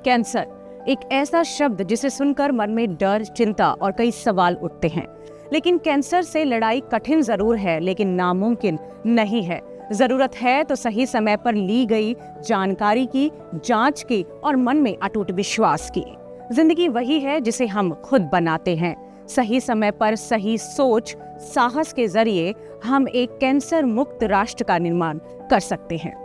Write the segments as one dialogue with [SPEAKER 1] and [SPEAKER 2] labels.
[SPEAKER 1] Cancer एक ऐसा शब्द जिसे सुनकर मन में डर, चिंता और कई सवाल उठते हैं। लेकिन कैंसर से लड़ाई कठिन जरूर है, लेकिन नामुमकिन नहीं है। जरूरत है तो सही समय पर ली गई जानकारी की, जांच की और मन में अटूट विश्वास की। जिंदगी वही है जिसे हम खुद बनाते हैं। सही समय पर सही सोच, साहस के जरिए हम एक कैंसर मुक्त राष्ट्र का निर्माण कर सकते हैं।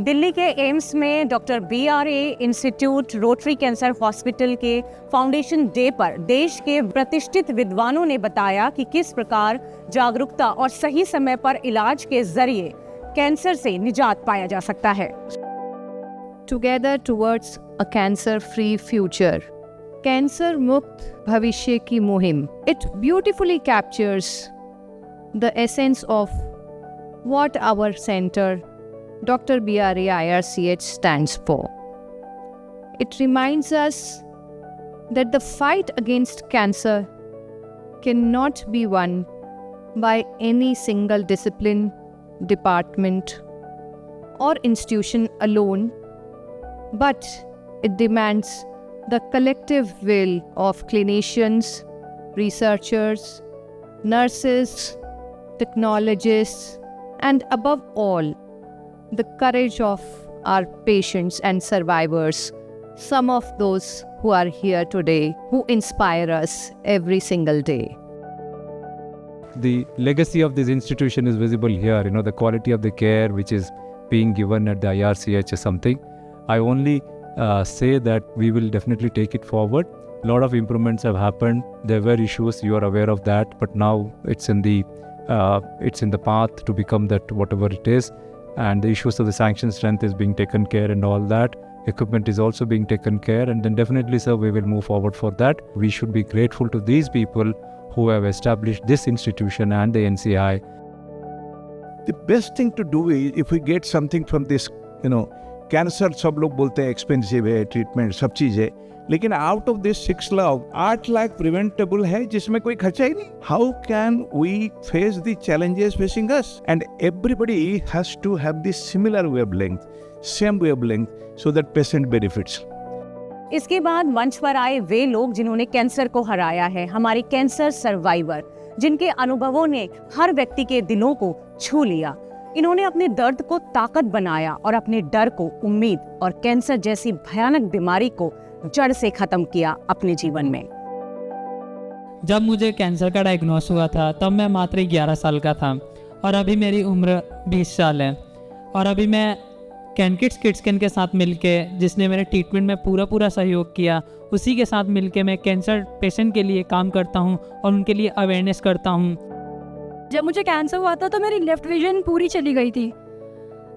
[SPEAKER 1] दिल्ली के एम्स में doctor BRA institute rotary cancer hospital के फाउंडेशन डे पर देश के प्रतिष्ठित विद्वानों ने बताया कि किस प्रकार जागरूकता और सही समय पर इलाज के जरिए कैंसर से निजात पाया जा सकता है।
[SPEAKER 2] Together towards a cancer free future, cancer मुक्त भविष्य की मुहिम। It beautifully captures the essence of what our centre Dr. BRA IRCH stands for. It reminds us that the fight against cancer cannot be won by any single discipline, department, or institution alone, but it demands the collective will of clinicians, researchers, nurses, technologists, and above all, the courage of our patients and survivors, some of those who are here today, who inspire us every single day.
[SPEAKER 3] The legacy of this institution is visible here. The quality of the care which is being given at the IRCH is something. I only say that we will definitely take it forward. A lot of improvements have happened. There were issues, you are aware of that, but now it's in the path to become that whatever it is. And the issues of the sanction strength is being taken care and all that. Equipment is also being taken care, and then definitely, sir, we will move forward for that. We should be grateful to these people who have established this institution and the NCI.
[SPEAKER 4] The best thing to do is, if we get something from this, cancer सब लोग बोलते हैं expensive है, treatment सब चीज़ है, लेकिन out of this 6 lakh 8 lakh preventable है जिसमें कोई खर्चा ही नहीं। How can we face the challenges facing us? And everybody has to have the similar wavelength, same wavelength, so that patient benefits.
[SPEAKER 1] इसके बाद मंच पर आए वे लोग जिन्होंने कैंसर को हराया है, हमारे कैंसर सर्वाइवर, जिनके अनुभवों ने हर व्यक्ति के दिलों को छू लिया। इन्होंने अपने दर्द को ताकत बनाया और अपने डर को उम्मीद और कैंसर जैसी भयानक बीमारी को जड़ से खत्म किया अपने जीवन में।
[SPEAKER 5] जब मुझे कैंसर का डायग्नोस हुआ था तब मैं मात्र 11 साल का था और अभी मेरी उम्र 20 साल है। और अभी मैं कैनकिड्स किड्सकैन के साथ मिलके, जिसने मेरे ट्रीटमेंट में पूरा सहयोग किया, उसी के साथ मिलके मैं कैंसर पेशेंट के लिए काम करता हूँ और उनके लिए अवेयरनेस करता हूँ।
[SPEAKER 6] जब मुझे कैंसर हुआ था तो मेरी लेफ्ट विजन पूरी चली गई थी,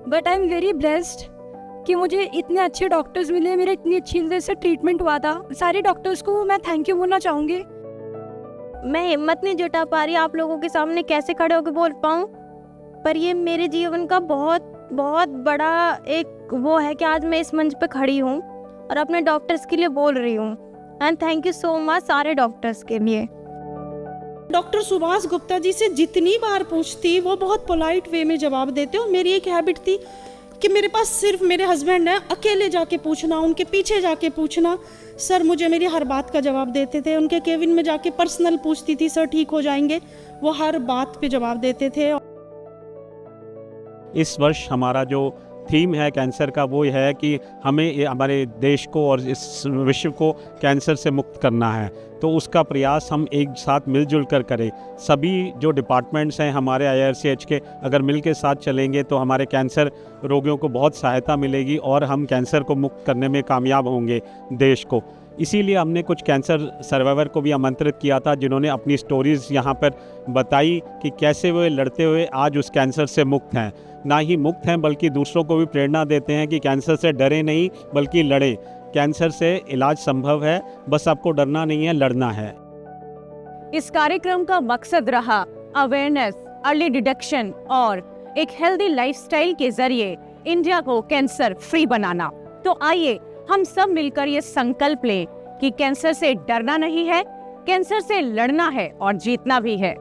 [SPEAKER 6] but I am very blessed कि मुझे इतने अच्छे डॉक्टर्स मिले, मेरे इतनी अच्छी तरह से ट्रीटमेंट हुआ था। सारे डॉक्टर्स को मैं थैंक यू बोलना चाहूँगी।
[SPEAKER 7] मैं हिम्मत नहीं जुटा पा रही आप लोगों के सामने कैसे खड़े होकर बोल पाऊँ, पर ये मेरे जीवन का बहुत बहुत बड़ा एक वो है कि आज मैं इस मंच पे खड़ी हूँ और अपने डॉक्टर्स के लिए बोल रही हूँ। And thank you so much सारे डॉक्टर्स के लिए।
[SPEAKER 8] डॉक्टर सुभाष गुप्ता जी से जितनी बार पूछती वो बहुत पोलाइट वे में जवाब देते। और मेरी एक हैबिट थी कि मेरे पास सिर्फ मेरे हस्बैंड है, अकेले जाके पूछना, उनके पीछे जाके पूछना। सर मुझे मेरी हर बात का जवाब देते थे। उनके केबिन में जाके पर्सनल पूछती थी, सर ठीक हो जाएंगे, वो हर बात पे जवाब देते थे।
[SPEAKER 9] इस वर्ष हमारा जो थीम है कैंसर का वो है कि हमें हमारे देश को और इस विश्व को कैंसर से मुक्त करना है। तो उसका प्रयास हम एक साथ मिलजुल कर करें। सभी जो डिपार्टमेंट्स हैं हमारे IRCH के अगर मिल के साथ चलेंगे तो हमारे कैंसर रोगियों को बहुत सहायता मिलेगी और हम कैंसर को मुक्त करने में कामयाब होंगे देश को। इसीलिए हमने कुछ कैंसर सर्वाइवर को भी आमंत्रित किया था जिन्होंने अपनी स्टोरीज़ यहाँ पर बताई कि कैसे वे लड़ते हुए आज उस कैंसर से मुक्त हैं। ना ही मुक्त हैं बल्कि दूसरों को भी प्रेरणा देते हैं कि कैंसर से डरे नहीं बल्कि लड़ें। कैंसर से इलाज संभव है, बस आपको डरना नहीं है, लड़ना है।
[SPEAKER 1] इस कार्यक्रम का मकसद रहा अवेयरनेस, अर्ली डिटेक्शन और एक हेल्दी लाइफस्टाइल के जरिए इंडिया को कैंसर फ्री बनाना। तो आइए हम सब मिलकर ये संकल्प लें कि कैंसर से डरना नहीं है, कैंसर से लड़ना है और जीतना भी है।